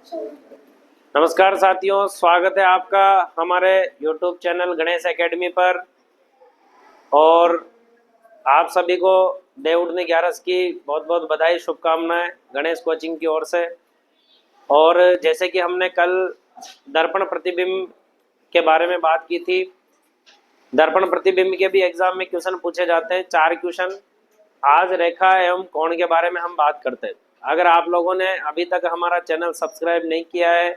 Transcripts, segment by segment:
नमस्कार साथियों, स्वागत है आपका हमारे YouTube चैनल गणेश एकेडमी पर। और आप सभी को देव उठनी 11 की बहुत बहुत बधाई, शुभकामनाएं गणेश कोचिंग की ओर से। और जैसे कि हमने कल दर्पण प्रतिबिंब के बारे में बात की थी, दर्पण प्रतिबिंब के भी एग्जाम में क्वेश्चन पूछे जाते हैं, 4 क्वेश्चन। आज रेखा एवं कोण के बारे में हम बात करते हैं। अगर आप लोगों ने अभी तक हमारा चैनल सब्सक्राइब नहीं किया है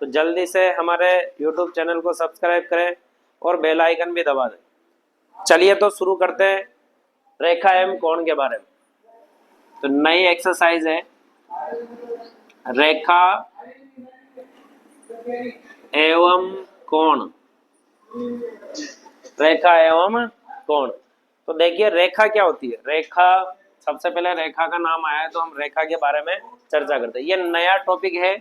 तो जल्दी से हमारे YouTube चैनल को सब्सक्राइब करें और बेल आइकन भी दबा दें। चलिए तो शुरू करते हैं रेखा एवं कोण के बारे में। तो नई एक्सरसाइज है रेखा एवं कोण। रेखा एवं कोण, तो देखिए रेखा क्या होती है। रेखा, सबसे पहले रेखा का नाम आया है तो हम रेखा के बारे में चर्चा करते हैं। ये नया टॉपिक है,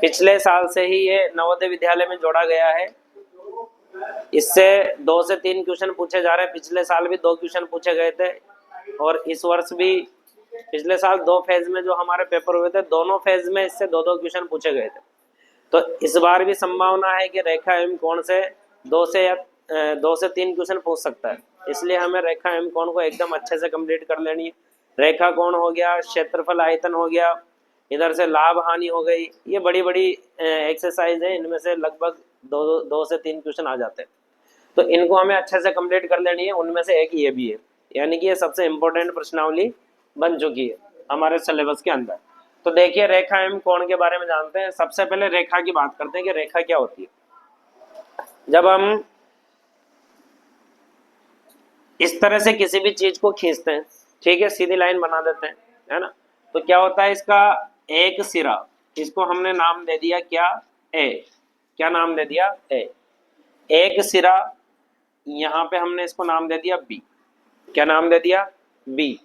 पिछले साल से ही ये नवोदय विद्यालय में जोड़ा गया है। इससे 2 से 3 क्वेश्चन पूछे जा रहे हैं। पिछले साल भी 2 क्वेश्चन पूछे गए थे और इस वर्ष भी। पिछले साल 2 फेज में जो हमारे पेपर हुए थे, दोनों फेज में इससे 2-2 क्वेश्चन पूछे गए थे। तो इस बार भी संभावना है कि रेखा एवं कोण से 2 से 3 क्वेश्चन पूछ सकता है। इसलिए हमें रेखा एवं कोण को एकदम अच्छे से कंप्लीट कर लेनी है। रेखा कोण हो गया, क्षेत्रफल आयतन हो गया, इधर से लाभ हानि हो गई। ये बड़ी बड़ी एक्सरसाइज है, इनमें से लगभग 2 से 3 क्वेश्चन आ जाते हैं। तो इनको हमें अच्छे से कंप्लीट कर लेनी है। उनमें से एक ये भी है, यानी कि ये सबसे इम्पोर्टेंट प्रश्नावली बन चुकी है हमारे सिलेबस के अंदर। तो देखिए रेखा एवं कोण के बारे में जानते हैं। सबसे पहले रेखा की बात करते हैं कि रेखा क्या होती है। जब हम इस तरह से किसी भी चीज को खींचते हैं, ठीक है, सीधी लाइन बना देते हैं, है ना, तो क्या होता है, इसका एक सिरा, इसको हमने नाम दे दिया क्या, ए। क्या नाम दे दिया, ए। एक सिरा, यहाँ पे हमने इसको नाम दे दिया बी। क्या नाम दे दिया, बी।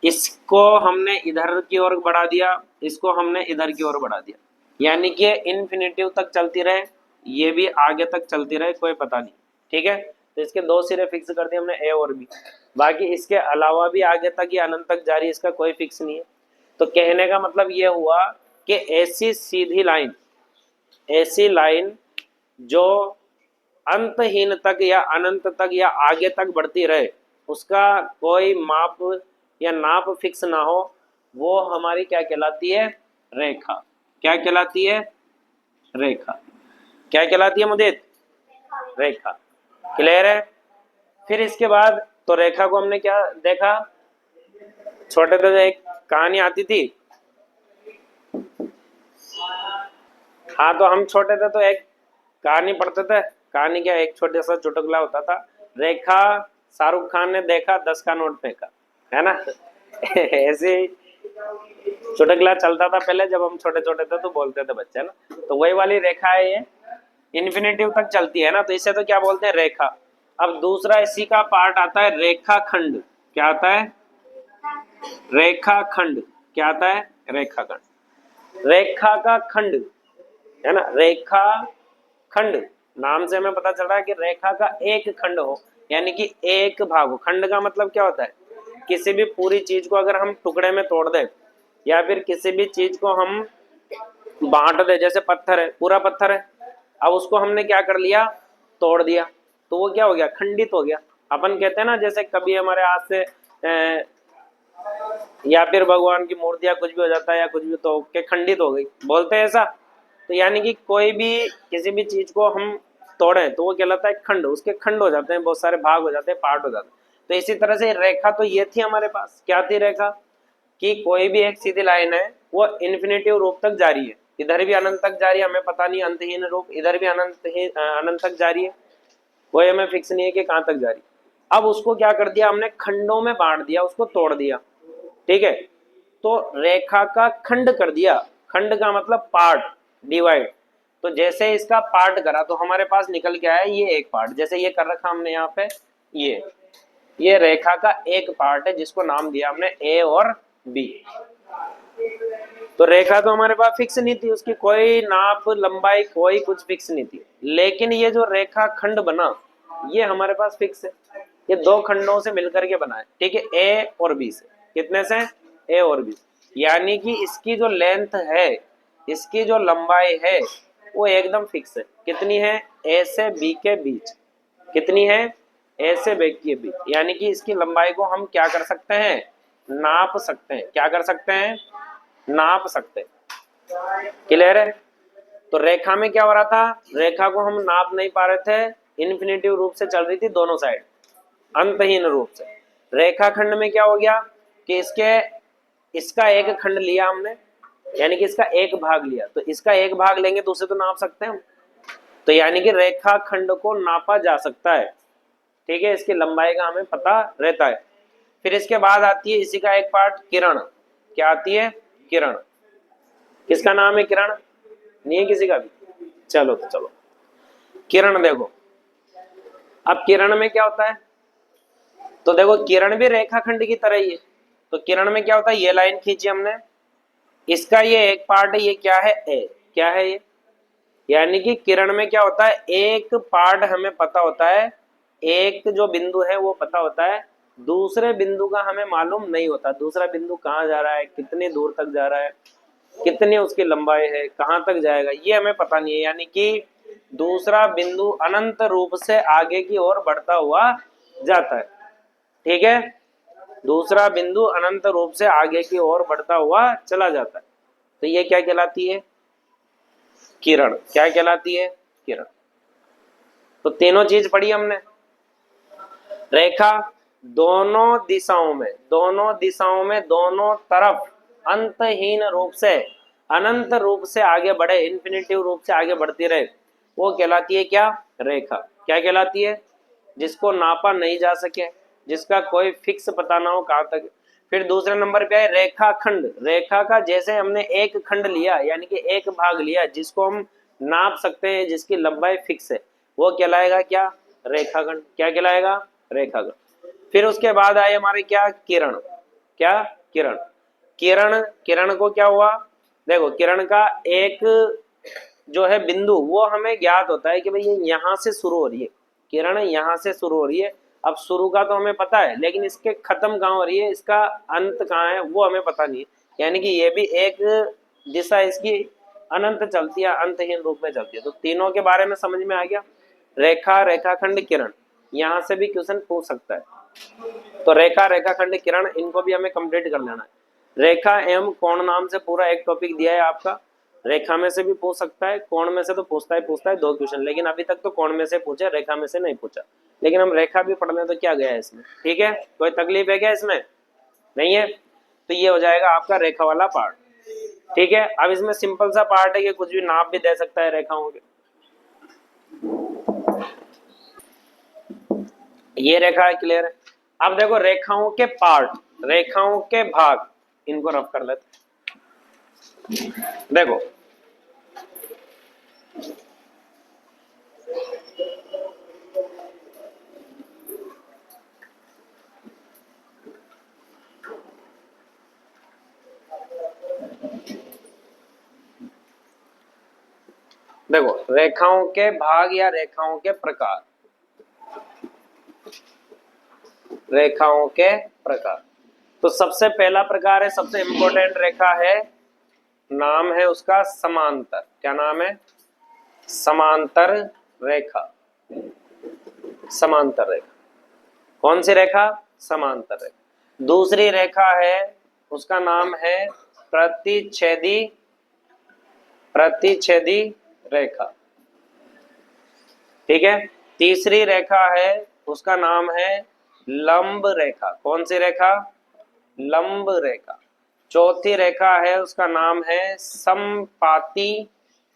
इसको हमने इधर की ओर बढ़ा दिया, इसको हमने इधर की ओर बढ़ा दिया, यानी कि इन्फिनिटिव तक चलती रहे, ये भी आगे तक चलती रहे, कोई पता नहीं, ठीक है। तो इसके 2 सिरे फिक्स कर दिए हमने, ए और बी। बाकी इसके अलावा भी आगे तक या अनंत तक जारी, इसका कोई फिक्स नहीं है। तो कहने का मतलब ये हुआ कि ऐसी सीधी लाइन, ऐसी लाइन जो अंतहीन तक या अनंत तक या आगे तक बढ़ती रहे, उसका कोई माप या नाप फिक्स ना हो, वो हमारी क्या कहलाती है, रेखा। क्या कहलाती है, रेखा। क्या कहलाती है मुदीत, रेखा। क्लियर है। फिर इसके बाद तो रेखा को हमने क्या देखा, छोटे थे तो एक कहानी आती थी। हाँ, तो हम छोटे थे तो एक कहानी पढ़ते थे। कहानी क्या, एक छोटा सा चुटकुला होता था, रेखा शाहरुख खान ने देखा 10 का नोट फेंका, है ना। ऐसे चुटकुला चलता था पहले, जब हम छोटे छोटे थे तो बोलते थे बच्चे ना। तो वही वाली रेखा है ये, इन्फिनिटिव तक चलती है ना, तो इसे तो क्या बोलते हैं, रेखा। अब दूसरा इसी का पार्ट आता है रेखा खंड। क्या आता है, रेखा खंड। क्या आता है, रेखा खंड। रेखा का खंड, है ना, रेखा खंड नाम से हमें पता चल रहा है कि रेखा का एक खंड हो, यानी कि एक भाग हो। खंड का मतलब क्या होता है, किसी भी पूरी चीज को अगर हम टुकड़े में तोड़ दें, या फिर किसी भी चीज को हम बांट दे, जैसे पत्थर है, पूरा पत्थर है, अब उसको हमने क्या कर लिया, तोड़ दिया, तो वो क्या हो गया, खंडित हो गया। अपन कहते हैं ना, जैसे कभी हमारे हाथ से या फिर भगवान की मूर्तियां कुछ भी हो जाता है या कुछ भी, तो के खंडित हो गई, बोलते हैं ऐसा। तो यानी कि कोई भी किसी भी चीज को हम तोड़े तो वो कहलाता है खंड, उसके खंड हो जाते हैं, बहुत सारे भाग हो जाते हैं, पार्ट हो जाते हैं। तो इसी तरह से रेखा तो ये थी हमारे पास, क्या थी रेखा, कि कोई भी एक सीधी लाइन है वो इन्फिनिटिव रूप तक जारी है, इधर भी अनंत तक जारी है, हमें पता नहीं अंतहीन रूप, इधर भी अनंत तक जारी है, कोई हमें फिक्स नहीं है कि कहाँ तक जारी। अब उसको क्या कर दिया हमने, खंडों में बांट दिया, उसको तोड़ दिया, ठीक है। तो रेखा का खंड कर दिया, खंड का मतलब पार्ट, डिवाइड। तो जैसे इसका पार्ट करा तो हमारे पास निकल के आया ये एक पार्ट, जैसे ये कर रखा हमने यहाँ पे, ये रेखा का एक पार्ट है जिसको नाम दिया हमने ए और बी। तो रेखा तो हमारे पास फिक्स नहीं थी, उसकी कोई नाप लंबाई कोई कुछ फिक्स नहीं थी। लेकिन ये जो रेखा खंड बना ये हमारे पास फिक्स है, ये 2 खंडों से मिलकर के बना है, ठीक है, ए और बी से। कितने से, ए और बी। यानी कि इसकी जो लेंथ है, इसकी जो लंबाई है वो एकदम फिक्स है। कितनी है? ए से बी के बीच। कितनी है? ए से बी के बीच। यानी कि इसकी लंबाई को हम क्या कर सकते हैं? नाप सकते हैं। क्या कर सकते हैं? नाप सकते हैं। क्लियर है? तो रेखा में क्या हो रहा था? रेखा को हम नाप नहीं पा रहे थे, इन्फिनिटिव रूप से चल रही थी दोनों साइड, अंतहीन रूप से। रेखा खंड में क्या हो गया कि इसका एक खंड लिया हमने, यानी कि इसका एक भाग लिया, तो इसका एक भाग लेंगे तो उसे तो नाप सकते हैं हम। तो यानी कि रेखा खंड को नापा जा सकता है। ठीक है, इसकी लंबाई का हमें पता रहता है। फिर इसके बाद आती है इसी का एक पार्ट किरण। क्या आती है? किरण। किसका नाम है किरण? नहीं है किसी का भी? चलो तो चलो, किरण देखो। अब किरण में क्या होता है? तो देखो किरण भी रेखाखंड की तरह ही है। तो किरण में क्या होता है? ये लाइन खींची हमने, इसका ये एक पार्ट है, ये क्या है? ए। क्या है ये? यानी कि किरण में क्या होता है? एक पार्ट हमें पता होता है, एक जो बिंदु है वो पता होता है, दूसरे बिंदु का हमें मालूम नहीं होता। दूसरा बिंदु कहाँ जा रहा है, कितनी दूर तक जा रहा है, कितनी उसकी लंबाई है, कहाँ तक जाएगा, ये हमें पता नहीं है। यानी कि दूसरा बिंदु अनंत रूप से आगे की ओर बढ़ता हुआ जाता है। ठीक है, दूसरा बिंदु अनंत रूप से आगे की ओर बढ़ता हुआ चला जाता है। तो ये क्या कहलाती है? किरण। क्या कहलाती है? किरण। तो तीनों चीज पढ़ी हमने। रेखा दोनों दिशाओं में, दोनों दिशाओं में, दोनों तरफ अंतहीन रूप से, अनंत रूप से आगे बढ़े, इन्फिनिटिव रूप से आगे बढ़ती रहे, वो कहलाती है क्या? रेखा। क्या कहलाती है? जिसको नापा नहीं जा सके, जिसका कोई फिक्स पता ना हो कहां तक। फिर दूसरे नंबर पे है रेखा खंड। रेखा का जैसे हमने एक खंड लिया, यानी कि एक भाग लिया, जिसको हम नाप सकते हैं, जिसकी लंबाई फिक्स है, वो कहलाएगा क्या? रेखाखंड। क्या कहलाएगा? रेखाखंड। फिर उसके बाद आए हमारे क्या? किरण। क्या? किरण। किरण, किरण को क्या हुआ? देखो किरण का एक जो है बिंदु, वो हमें ज्ञात होता है कि भाई ये यहां से शुरू हो रही है, किरण यहां से शुरू हो रही है। अब शुरू का तो हमें पता है, लेकिन इसके खत्म कहाँ हो रही है, इसका अंत कहाँ है, वो हमें पता नहीं है। यानी कि ये भी एक दिशा इसकी अनंत चलती है, अंतहीन रूप में चलती है। तो तीनों के बारे में समझ में आ गया। रेखा, रेखाखंड, किरण, यहाँ से भी क्वेश्चन पूछ सकता है। तो रेखा, रेखाखंड, किरण, इनको भी हमें कंप्लीट कर लेना है। रेखा एवं कोण नाम से पूरा एक टॉपिक दिया है आपका। रेखा में से भी पूछ सकता है, कोण में से तो पूछता है दो क्वेश्चन, लेकिन अभी तक तो कोण में से पूछा, रेखा में से नहीं पूछा। लेकिन हम रेखा भी पढ़ लें तो क्या गया है इसमें? ठीक है, कोई तकलीफ है क्या इसमें? नहीं है। तो ये हो जाएगा आपका रेखा वाला पार्ट। ठीक है, अब इसमें सिंपल सा पार्ट है कि कुछ भी नाप भी दे सकता है रेखाओं के। ये रेखा है, क्लियर है। अब देखो रेखाओं के पार्ट, रेखाओं के भाग, इनको रफ कर लेते। देखो देखो रेखाओं के भाग या रेखाओं के प्रकार। रेखाओं के प्रकार, तो सबसे पहला प्रकार है, सबसे इंपॉर्टेंट रेखा है, नाम है उसका समांतर। क्या नाम है? समांतर रेखा। समांतर रेखा। कौन सी रेखा? समांतर रेखा। दूसरी रेखा है, उसका नाम है प्रतिच्छेदी, प्रतिच्छेदी रेखा। ठीक है। तीसरी रेखा है, उसका नाम है लंब रेखा। कौन सी रेखा? लंब रेखा। चौथी रेखा है, उसका नाम है समपाती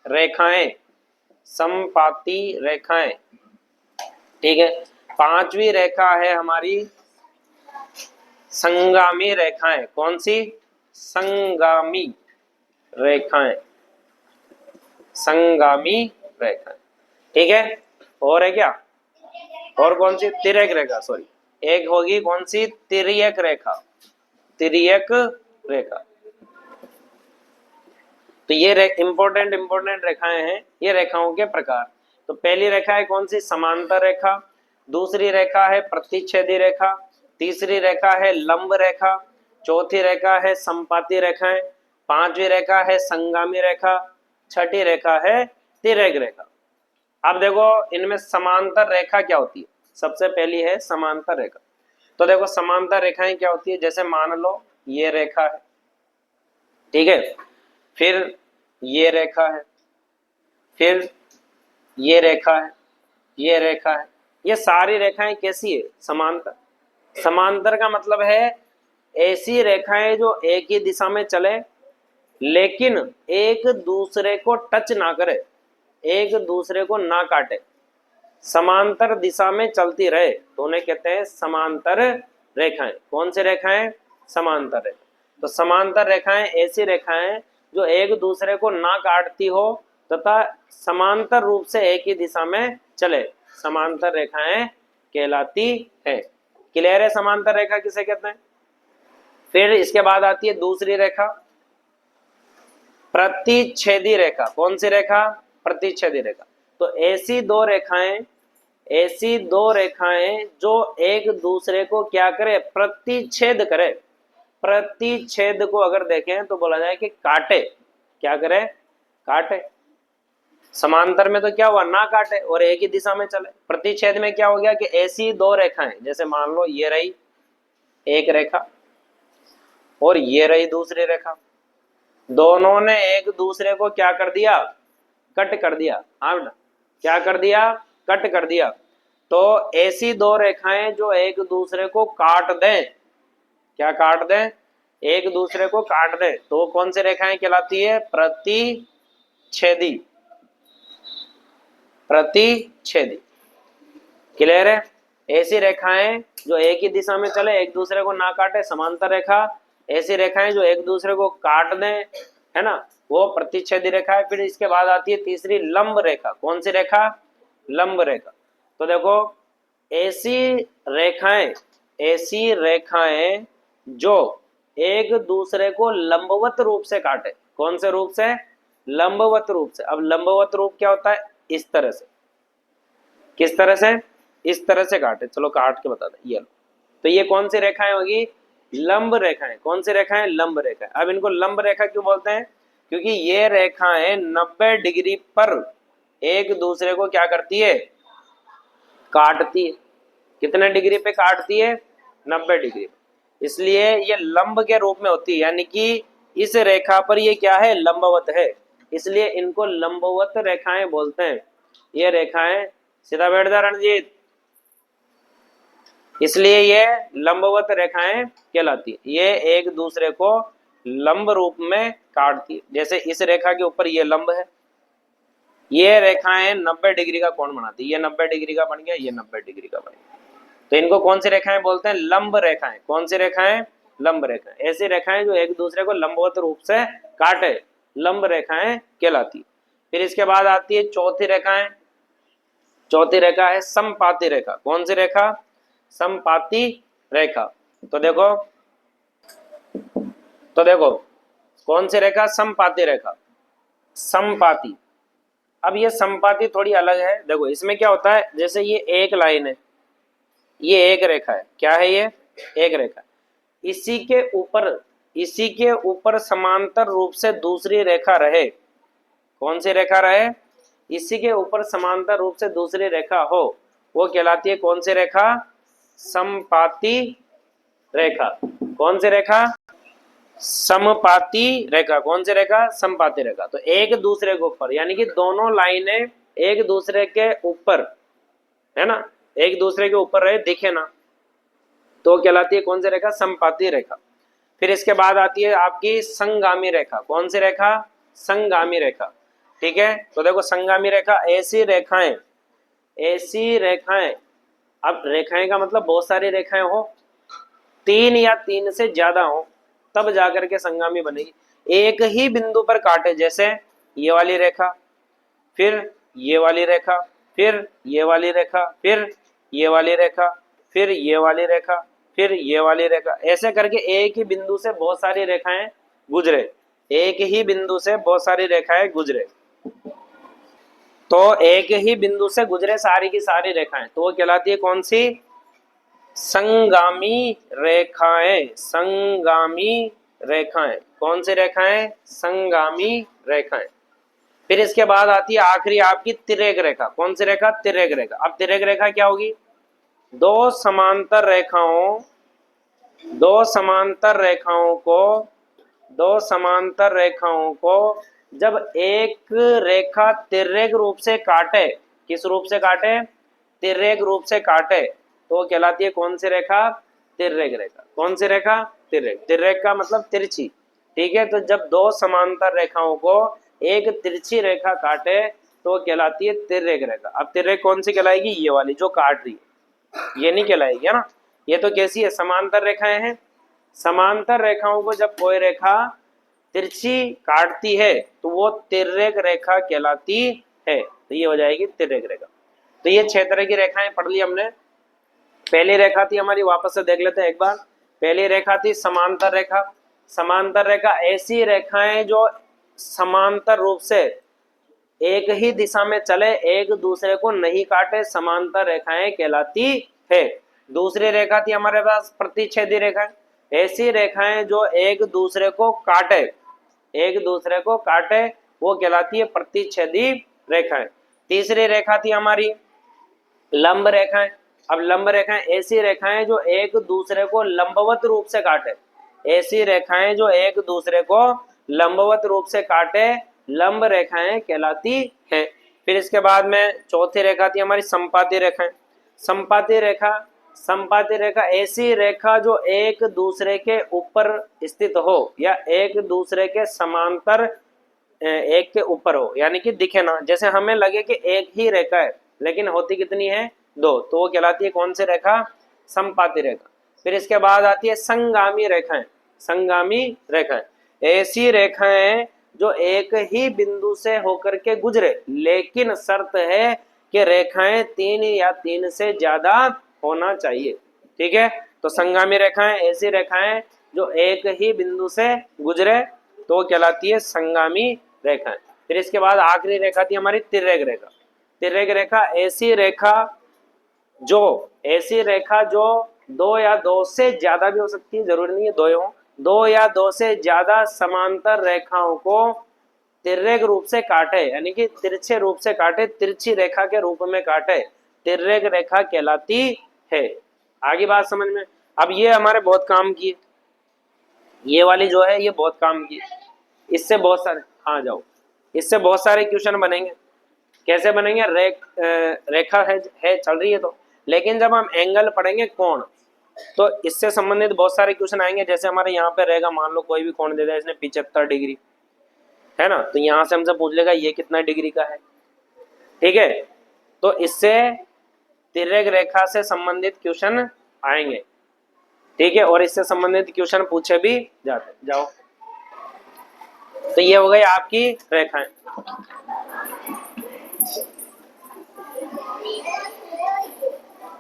रेखाएं। समपाती रेखाएं। ठीक है। पांचवी रेखा है हमारी संगामी रेखाएं। कौन सी? संगामी रेखाएं। संगामी रेखाएं। ठीक है। और है क्या? और कौन सी? तिर्यक रेखा, सॉरी, एक होगी कौन सी? तिर्यक रेखा। तिर्यक रेखा। तो ये इंपॉर्टेंट रेखाएं हैं, ये रेखाओं के प्रकार। तो पहली रेखा है कौन सी? समांतर रेखा। दूसरी रेखा है प्रतिच्छेदी रेखा। तीसरी रेखा है लंब रेखा। चौथी रेखा है समपाती रेखाएं, पांचवी रेखा है संगामी रेखा, छठी रेखा है तिर्यक रेखा। अब देखो इनमें समांतर रेखा क्या होती है, सबसे पहली है समांतर रेखा। तो देखो समांतर रेखाएं क्या होती है, जैसे मान लो ये रेखा है, ठीक है, फिर ये रेखा है, फिर ये रेखा है, ये रेखा है, ये सारी रेखाएं कैसी है, समांतर। समांतर का मतलब है ऐसी रेखाएं जो एक ही दिशा में चले लेकिन एक दूसरे को टच ना करे, एक दूसरे को ना काटे, समांतर दिशा में चलती रहे तो उन्हें कहते हैं समांतर रेखाएं। कौन सी रेखाएं, समांतर रेखा। तो समांतर रेखाएं ऐसी रेखाएं जो एक दूसरे को ना काटती हो तथा समांतर रूप से एक ही दिशा में चले, समांतर रेखाएं कहलाती है। क्लियर है समांतर रेखा किसे कहते हैं। फिर इसके बाद आती है दूसरी रेखा, प्रतिच्छेदी रेखा। कौन सी रेखा, प्रतिच्छेदी रेखा। तो ऐसी दो रेखाएं जो एक दूसरे को क्या करे, प्रतिच्छेद करे। प्रतिच्छेद को अगर देखें तो बोला जाए कि काटे, क्या करे, काटे। समांतर में तो क्या हुआ, ना काटे और एक ही दिशा में चले। प्रतिच्छेद में क्या हो गया कि ऐसी दो रेखाएं, जैसे मान लो ये रही एक रेखा और ये रही दूसरी रेखा, दोनों ने एक दूसरे को क्या कर दिया, कट कर दिया। हाँ बेटा, क्या कर दिया, कट कर दिया। तो ऐसी दो रेखाएं जो एक दूसरे को काट दें, क्या काट दें, एक दूसरे को काट दें, तो कौन सी रेखाएं कहलाती है, प्रतिच्छेदी, प्रतिच्छेदी। क्लियर है। ऐसी रेखाएं जो एक ही दिशा में चले, एक दूसरे को ना काटे, समांतर रेखा। ऐसी रेखाएं जो एक दूसरे को काट दें, है ना, वो प्रतिच्छेदी रेखा है। फिर इसके बाद आती है तीसरी लंब रेखा। कौन सी रेखा, लंब रेखा। तो देखो ऐसी रेखाएं जो एक दूसरे को लंबवत रूप से काटे। कौन से रूप से, लंबवत रूप से। अब लंबवत रूप क्या होता है, इस तरह से, किस तरह से, इस तरह से काटे। चलो काट के बता दें, ये लो। तो ये कौन सी रेखाएं होगी, लंब रेखाएं। कौन सी रेखाएं, लंब रेखाएं। अब इनको लंब रेखा क्यों बोलते हैं, क्योंकि ये रेखाएं 90 डिग्री पर एक दूसरे को क्या करती है, काटती है। कितने डिग्री पे काटती है, 90 डिग्री। इसलिए ये लंब के रूप में होती है, यानी कि इस रेखा पर ये क्या है, लंबवत है, इसलिए इनको लंबवत रेखाएं बोलते हैं। ये रेखाएं, सीधा बैठ जा रणजीत, इसलिए ये लंबवत रेखाएं कहलाती है। ये एक दूसरे को लंब रूप में काटती है। जैसे इस रेखा के ऊपर ये लंब है, ये रेखाएं 90 डिग्री का कोण बनाती है। ये 90 डिग्री का बन गया, ये 90 डिग्री का बन गया। तो इनको कौन सी रेखाएं बोलते हैं, लंब रेखाएं। कौन सी रेखाएं, लंब रेखाएं। ऐसी रेखाएं जो एक दूसरे को लंबवत रूप से काटे, लंब रेखाएं कहलाती। फिर इसके बाद आती है चौथी रेखाएं। चौथी रेखा है समपाती रेखा। कौन सी रेखा, समपाती रेखा। तो देखो कौन सी रेखा, समपाती रेखा, समपाती। अब ये समपाती थोड़ी अलग है। देखो इसमें क्या होता है, जैसे ये एक लाइन है, ये एक रेखा है, क्या है ये, एक रेखा। इसी के ऊपर समांतर रूप से दूसरी रेखा रहे। कौन सी रेखा रहे, इसी के ऊपर समांतर रूप से दूसरी रेखा हो, वो कहलाती है कौन सी रेखा, समपाती रेखा। कौन सी रेखा, समपाती रेखा। कौन सी रेखा, समपाती रेखा। तो एक दूसरे के ऊपर, यानी कि दोनों लाइनें एक दूसरे के ऊपर, है ना, एक दूसरे के ऊपर रहे, दिखे ना, तो कहलाती है कौन सी रेखा, समपाती रेखा। फिर इसके बाद आती है आपकी संगामी रेखा। कौन सी रेखा, संगामी रेखा। ठीक है। तो देखो संगामी रेखा, ऐसी रेखाएं, अब रेखाएं का मतलब बहुत सारी रेखाएं हो, 3 या 3 से ज्यादा हो, तब जाकर के संगामी बनेगी। एक ही बिंदु पर काटे, जैसे ये वाली रेखा, फिर ये वाली रेखा, फिर ये वाली रेखा, फिर ये वाली रेखा, फिर ये वाली रेखा, फिर ये वाली रेखा, ऐसे करके एक ही बिंदु से बहुत सारी रेखाएं गुजरे, एक ही बिंदु से बहुत सारी रेखाएं गुजरे। तो एक ही बिंदु से गुजरे सारी की सारी रेखाएं, तो वो कहलाती है कौन सी, संगामी रेखाएं, संगामी रेखाएं, कौन सी रेखाएं? संगामी रेखाएं। फिर इसके बाद आती है आखिरी आपकी तिर्यक रेखा। कौन सी रेखा? तिर्यक रेखा। अब तिर्यक रेखा क्या होगी? दो समांतर रेखाओं, दो समांतर रेखाओं को, दो समांतर रेखाओं को जब एक रेखा तिर्यक रूप से काटे, किस रूप से काटे? तिर्यक रूप से काटे, तो वो कहलाती है कौन सी रेखा? तिर्यक रेखा। कौन सी रेखा? तिर्यक। तिर्यक का मतलब तिरछी, ठीक है। तो जब दो समांतर रेखाओं को एक तिरछी रेखा काटे तो कहलाती है तिर्यक रेखा। अब तिर्यक कौन सी कहलाएगी? ये वाली जो काट रही है, ये नहीं कहलाएगी, है ना। ये तो कैसी है? समांतर रेखाएं हैं। समांतर रेखाओं को जब कोई रेखा तिरछी काटती है तो वो तिर्यक रेखा कहलाती है। तो ये हो जाएगी तिर्यक रेखा। तो ये 6 तरह की रेखाएं पढ़ ली हमने। पहली रेखा थी हमारी, वापस से देख लेते हैं एक बार। पहली रेखा थी समांतर रेखा। समांतर रेखा ऐसी रेखाएं जो समांतर रूप से एक ही दिशा में चले, एक दूसरे को नहीं काटे, समांतर रेखाएं कहलाती है। दूसरी रेखा थी हमारे पास प्रतिच्छेदी रेखाएं। ऐसी रेखाएं जो एक दूसरे को काटे, एक दूसरे को काटे, वो कहलाती है प्रतिच्छेदी रेखाएं। तीसरी रेखा थी हमारी लंब रेखाएं। अब लंब रेखाएं ऐसी रेखाएं जो एक दूसरे को लंबवत रूप से काटे, ऐसी रेखाएं जो एक दूसरे को लंबवत रूप से काटे, लंब रेखाएं कहलाती हैं। फिर इसके बाद में चौथी रेखा थी हमारी संपाती रेखाएं। संपाती रेखा, संपाती रेखा ऐसी रेखा जो एक दूसरे के ऊपर स्थित हो या एक दूसरे के समांतर एक के ऊपर हो, यानी कि दिखे ना, जैसे हमें लगे कि एक ही रेखा है लेकिन होती कितनी है? दो, तो वो कहलाती है कौन सी रेखा? संपाती रेखा। फिर इसके बाद आती है संगामी रेखाएं। संगामी रेखाएं ऐसी रेखाएं जो एक ही बिंदु से होकर के गुजरे, लेकिन शर्त है कि रेखाएं 3 या 3 से ज्यादा होना चाहिए, ठीक है। तो संगामी रेखाएं ऐसी रेखाएं जो एक ही बिंदु से गुजरे तो वो कहलाती है संगामी रेखाएं। फिर इसके बाद आखिरी रेखा थी हमारी तिर्यक रेखा। तिर्यक रेखा ऐसी रेखा जो, ऐसी रेखा जो 2 या 2 से ज्यादा भी हो सकती है, जरूरी नहीं है 2 हो, 2 या 2 से ज्यादा समांतर रेखाओं को तिर्यक रूप से काटे, यानी कि तिरछे रूप से काटे, तिरछी रेखा के रूप में काटे, तिर्यक रेखा कहलाती है। आगे बात समझ में? अब ये हमारे बहुत काम की, ये वाली जो है ये बहुत काम की, इससे बहुत सारे, हाँ जाओ, इससे बहुत सारे क्वेश्चन बनेंगे। कैसे बनेंगे? रेखा है चल रही है तो, लेकिन जब हम एंगल पढ़ेंगे कोण, तो इससे संबंधित बहुत सारे क्वेश्चन आएंगे। जैसे हमारे यहाँ पे रहेगा, मान लो कोई भी कोण दे दिया इसने 75 डिग्री, है ना, तो यहाँ से हमसे पूछ लेगा ये कितना डिग्री का है, ठीक है। तो इससे तिर्यक रेखा से संबंधित क्वेश्चन आएंगे, ठीक है, और इससे संबंधित क्वेश्चन पूछे भी जाते। जाओ, तो ये हो गई आपकी रेखाएं।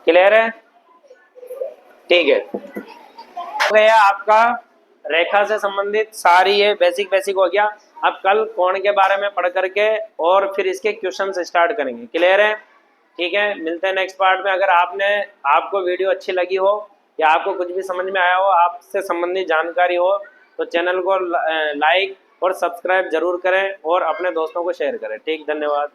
क्लियर है? ठीक है, हो गया आपका रेखा से संबंधित सारी, ये बेसिक बेसिक हो गया। अब कल कोण के बारे में पढ़ करके और फिर इसके क्वेश्चन स्टार्ट करेंगे। क्लियर है? ठीक है, मिलते हैं नेक्स्ट पार्ट में। अगर आपको वीडियो अच्छी लगी हो या आपको कुछ भी समझ में आया हो, आपसे संबंधित जानकारी हो, तो चैनल को लाइक और सब्सक्राइब जरूर करें और अपने दोस्तों को शेयर करें। ठीक, धन्यवाद।